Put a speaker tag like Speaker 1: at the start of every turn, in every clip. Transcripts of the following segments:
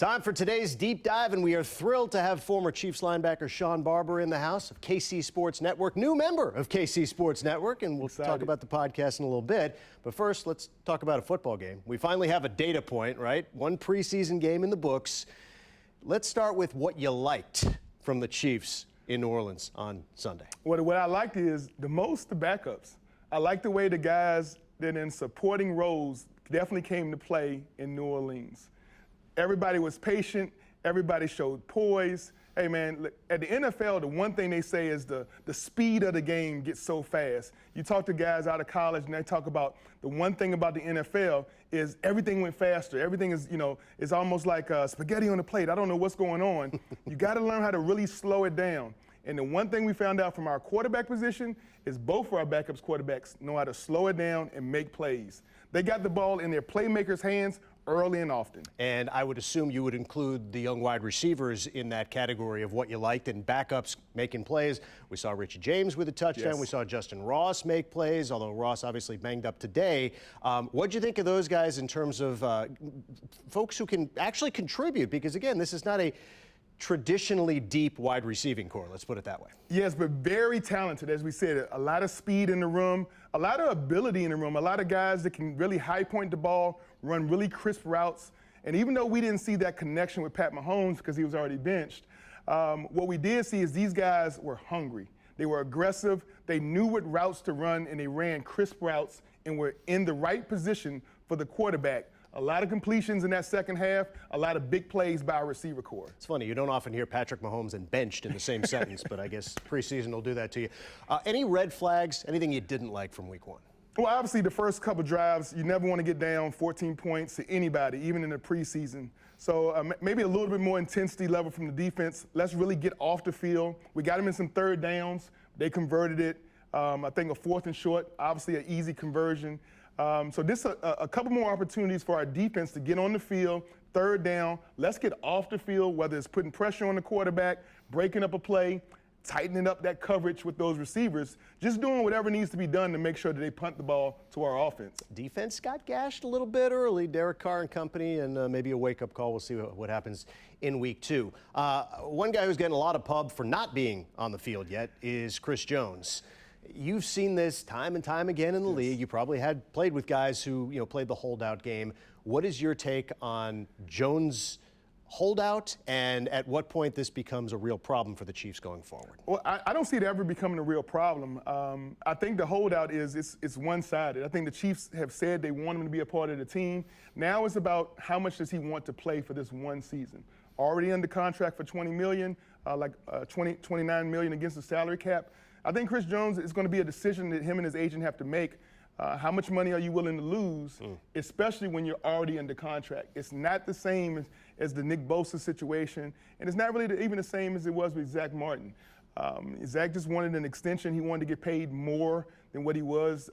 Speaker 1: Time for today's deep dive, and we are thrilled to have former Chiefs linebacker Shawn Barber in the house of KC Sports Network, new member of KC Sports Network, and we'll talk about the podcast in a little bit. But first, let's talk about a football game. We finally have a data point, right? One preseason game in the books. Let's start with what you liked from the Chiefs in New Orleans on Sunday.
Speaker 2: What I liked is the backups. I like the way the guys that in supporting roles definitely came to play in New Orleans. Everybody was patient. Everybody showed poise. Hey, man, at the NFL, the one thing they say is the speed of the game gets so fast. You talk to guys out of college, and they talk about the one thing about the NFL is everything went faster. Everything is, it's almost like spaghetti on the plate. I don't know what's going on. You got to learn how to really slow it down. And the one thing we found out from our quarterback position is both of our backups quarterbacks know how to slow it down and make plays. They got the ball in their playmakers' hands early and often.
Speaker 1: And I would assume you would include the young wide receivers in that category of what you liked and backups making plays. We saw Richie James with a touchdown.
Speaker 2: Yes.
Speaker 1: We saw Justin Ross make plays, although Ross obviously banged up today. What'd you think of those guys in terms of folks who can actually contribute? Because, again, this is not a traditionally deep wide receiving core, let's put it that way.
Speaker 2: Yes, but very talented, as we said. A lot of speed in the room, a lot of ability in the room, a lot of guys that can really high point the ball, run really crisp routes. And even though we didn't see that connection with Pat Mahomes because he was already benched, what we did see is these guys were hungry. They were aggressive, they knew what routes to run, and they ran crisp routes and were in the right position for the quarterback. A lot of completions in that second half, a lot of big plays by our receiver core.
Speaker 1: It's funny, you don't often hear Patrick Mahomes and benched in the same sentence, but I guess preseason will do that to you. Any red flags, anything you didn't like from week one?
Speaker 2: Well, obviously, the first couple drives, you never want to get down 14 points to anybody, even in the preseason. So maybe a little bit more intensity level from the defense. Let's really get off the field. We got them in some third downs. They converted it. I think a fourth and short, obviously an easy conversion. So this a couple more opportunities for our defense to get on the field, third down. Let's get off the field, whether it's putting pressure on the quarterback, breaking up a play, tightening up that coverage with those receivers, just doing whatever needs to be done to make sure that they punt the ball to our offense.
Speaker 1: Defense got gashed a little bit early, Derek Carr and company, and maybe a wake-up call. We'll see what happens in week two. One guy who's getting a lot of pub for not being on the field yet is Chris Jones. You've seen this time and time again in the league. You probably had played with guys who played the holdout game. What is your take on Jones' holdout, and at what point this becomes a real problem for the Chiefs going forward?
Speaker 2: Well, I don't see it ever becoming a real problem. I think the holdout it's one-sided. I think the Chiefs have said they want him to be a part of the team. Now it's about how much does he want to play for this one season. Already under contract for $20 million, $29 million against the salary cap. I think Chris Jones is going to be a decision that him and his agent have to make. How much money are you willing to lose, especially when you're already under contract? It's not the same as the Nick Bosa situation, and it's not really even the same as it was with Zach Martin. Zach just wanted an extension. He wanted to get paid more than what he was,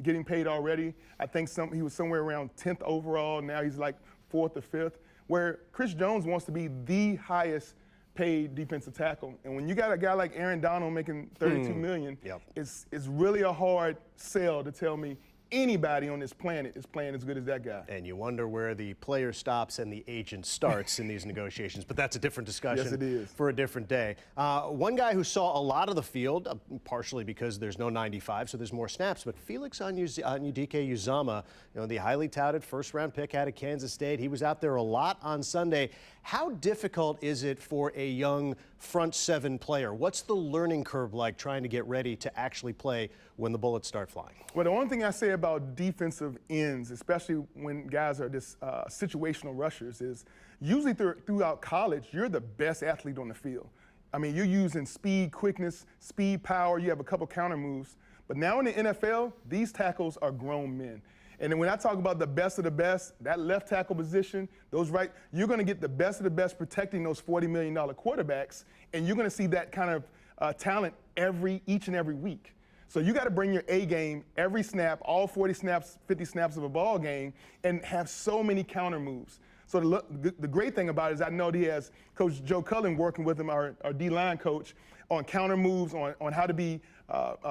Speaker 2: getting paid already. I think he was somewhere around 10th overall. Now he's like 4th or 5th, where Chris Jones wants to be the highest paid defensive tackle. And when you got a guy like Aaron Donald making $32 million, it's really a hard sell to tell me anybody on this planet is playing as good as that guy.
Speaker 1: And you wonder where the player stops and the agent starts in these negotiations. But that's a different discussion.
Speaker 2: Yes, it is.
Speaker 1: For a different day. One guy who saw a lot of the field, partially because there's no 95, so there's more snaps, but Felix Onyeudike-Uzomah, the highly touted first-round pick out of Kansas State, he was out there a lot on Sunday. How difficult is it for a young front seven player? What's the learning curve like trying to get ready to actually play when the bullets start flying?
Speaker 2: Well, the only thing I say about defensive ends, especially when guys are this situational rushers, is usually throughout college, you're the best athlete on the field. I mean, you're using speed, quickness, speed, power. You have a couple counter moves. But now in the NFL, these tackles are grown men. And then when I talk about the best of the best, that left tackle position, you're going to get the best of the best protecting those $40 million quarterbacks, and you're going to see that kind of talent each and every week. So you got to bring your A game every snap, all 40 snaps, 50 snaps of a ball game, and have so many counter moves. So the great thing about it is I know he has Coach Joe Cullen working with him, our D-line coach, on counter moves, on how to be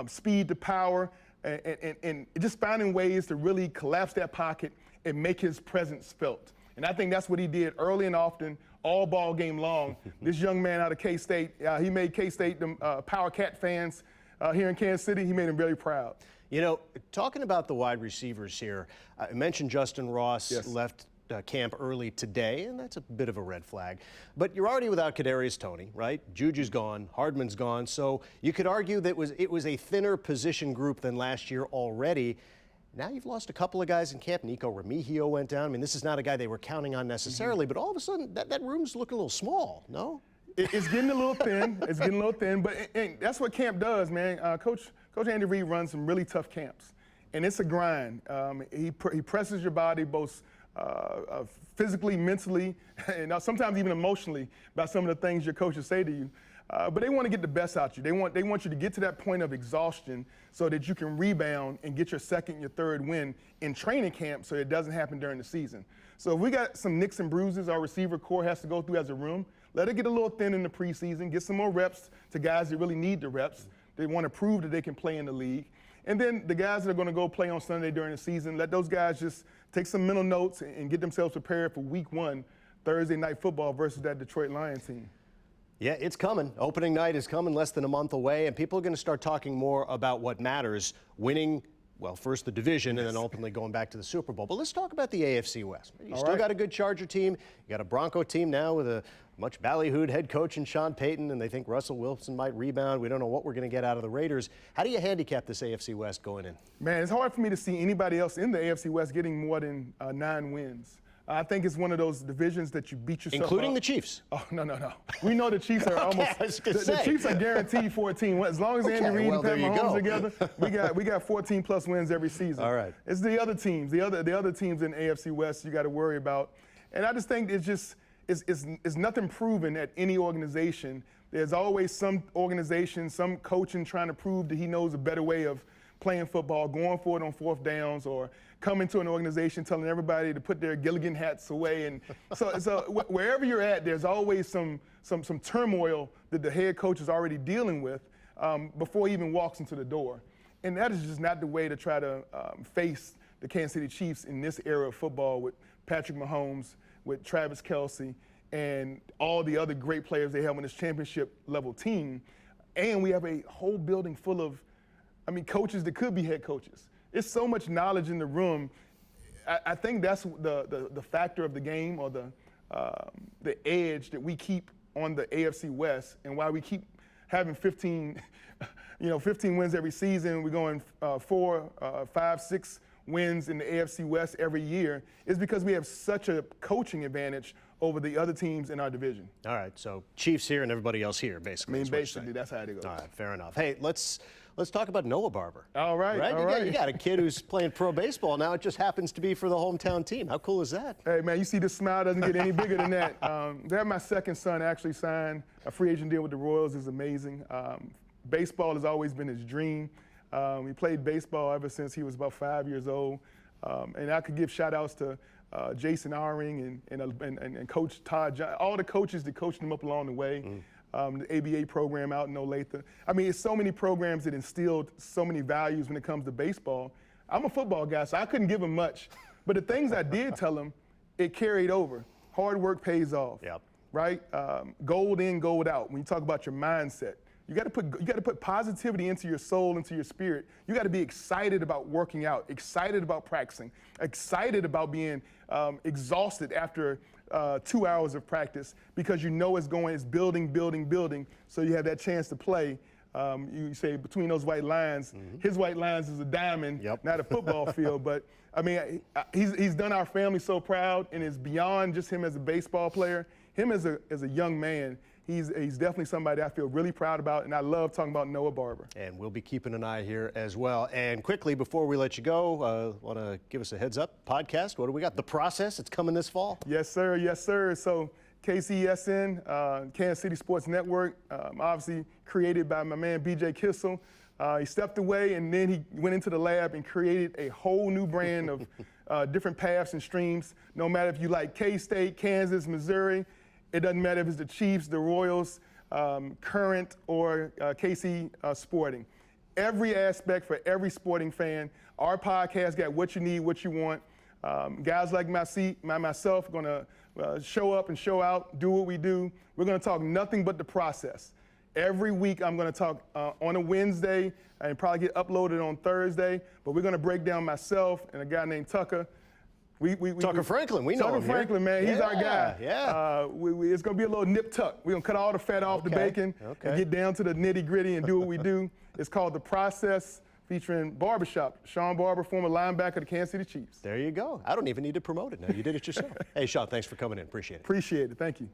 Speaker 2: speed to power, and just finding ways to really collapse that pocket and make his presence felt. And I think that's what he did early and often, all ball game long. This young man out of K-State, he made K-State the Power Cat fans here in Kansas City. He made them really proud.
Speaker 1: You know, talking about the wide receivers here, I mentioned Justin Ross left camp early today, and that's a bit of a red flag. But you're already without Kadarius Toney, right? Juju's gone, Hardman's gone, so you could argue that it was a thinner position group than last year already. Now you've lost a couple of guys in camp. Nico Remigio went down. I mean, this is not a guy they were counting on necessarily, but all of a sudden that room's looking a little small, no?
Speaker 2: It's getting a little thin. It's getting a little thin, but that's what camp does, man. Coach Andy Reid runs some really tough camps, and it's a grind. He presses your body both physically, mentally, and sometimes even emotionally about some of the things your coaches say to you. But they want to get the best out of you. They want you to get to that point of exhaustion so that you can rebound and get your second, your third win in training camp so it doesn't happen during the season. So if we got some nicks and bruises our receiver core has to go through as a room, let it get a little thin in the preseason, get some more reps to guys that really need the reps. They want to prove that they can play in the league. And then the guys that are going to go play on Sunday during the season, let those guys just take some mental notes and get themselves prepared for week 1, Thursday night football versus that Detroit Lions team.
Speaker 1: Yeah, it's coming. Opening night is coming, less than a month away, and people are going to start talking more about what matters, winning, well, first the division and then ultimately going back to the Super Bowl. But let's talk about the AFC West. You still got a good Charger team. You got a Bronco team now with a much ballyhooed head coach in Sean Payton, and they think Russell Wilson might rebound. We don't know what we're going to get out of the Raiders. How do you handicap this AFC West going in?
Speaker 2: Man, it's hard for me to see anybody else in the AFC West getting more than 9 wins. I think it's one of those divisions that you beat yourself
Speaker 1: including
Speaker 2: up.
Speaker 1: the Chiefs.
Speaker 2: Oh, no. We know the Chiefs are almost the Chiefs are guaranteed 14. As long as Andy Reid and Pat Mahomes together, we got 14 plus wins every season.
Speaker 1: All right.
Speaker 2: It's the other teams, the other teams in AFC West you got to worry about. And I just think it's nothing proven at any organization. There's always some organization, some coaching trying to prove that he knows a better way of playing football, going for it on 4th downs, or coming to an organization telling everybody to put their Gilligan hats away. And so wherever you're at, there's always some turmoil that the head coach is already dealing with before he even walks into the door. And that is just not the way to try to face the Kansas City Chiefs in this era of football with Patrick Mahomes, with Travis Kelce, and all the other great players they have on this championship level team. And we have a whole building full of coaches that could be head coaches. There's so much knowledge in the room. I think that's the factor of the game, or the edge that we keep on the AFC West, and why we keep having 15 wins every season. We're going 4, 5, 6 wins in the AFC West every year, is because we have such a coaching advantage over the other teams in our division.
Speaker 1: All right, so Chiefs here and everybody else here, basically.
Speaker 2: Basically, that's how it goes.
Speaker 1: All right, fair enough. Hey, let's talk about Noah Barber.
Speaker 2: All right.
Speaker 1: You got a kid who's playing pro baseball now. It just happens to be for the hometown team. How cool is that?
Speaker 2: Hey, man, you see the smile doesn't get any bigger than that. To have my second son actually sign a free agent deal with the Royals is amazing. Baseball has always been his dream. He played baseball ever since he was about 5 years old. And I could give shout-outs to Jason Aring and Coach Todd John, all the coaches that coached him up along the way. The ABA program out in Olathe. It's so many programs that instilled so many values when it comes to baseball. I'm a football guy, so I couldn't give him much. But the things I did tell him, it carried over. Hard work pays off.
Speaker 1: Yep.
Speaker 2: Right? Gold in, gold out. When you talk about your mindset, you got to put positivity into your soul, into your spirit. You got to be excited about working out, excited about practicing, excited about being exhausted after 2 hours of practice, because you know it's building, so you have that chance to play. You say between those white lines, his white lines is a diamond, not a football field. But he's done our family so proud, and it's beyond just him as a baseball player. Him as a young man, he's definitely somebody I feel really proud about, and I love talking about Noah Barber. And we'll be keeping an eye here as well. And quickly, before we let you go, want to give us a heads up podcast. What do we got? The Process, it's coming this fall. Yes, sir. Yes, sir. So KCSN, Kansas City Sports Network, obviously created by my man BJ Kissel. He stepped away, and then he went into the lab and created a whole new brand of different paths and streams. No matter if you like K-State, Kansas, Missouri, it doesn't matter if it's the Chiefs, the Royals, Current, or KC Sporting. Every aspect for every sporting fan, our podcast got what you need, what you want. Guys like myself are going to show up and show out, do what we do. We're going to talk nothing but the process. Every week I'm going to talk on a Wednesday and probably get uploaded on Thursday, but we're going to break down myself and a guy named Tucker.
Speaker 1: Tucker Franklin, we know
Speaker 2: Tucker
Speaker 1: him here.
Speaker 2: Franklin, man, he's our guy.
Speaker 1: Yeah.
Speaker 2: It's going to be a little nip tuck. We're going to cut all the fat off the bacon and get down to the nitty gritty and do what we do. It's called The Process, featuring Barbershop. Shawn Barber, former linebacker of the Kansas City Chiefs.
Speaker 1: There you go. I don't even need to promote it now. You did it yourself. Hey, Shawn, thanks for coming in. Appreciate it.
Speaker 2: Appreciate it. Thank you.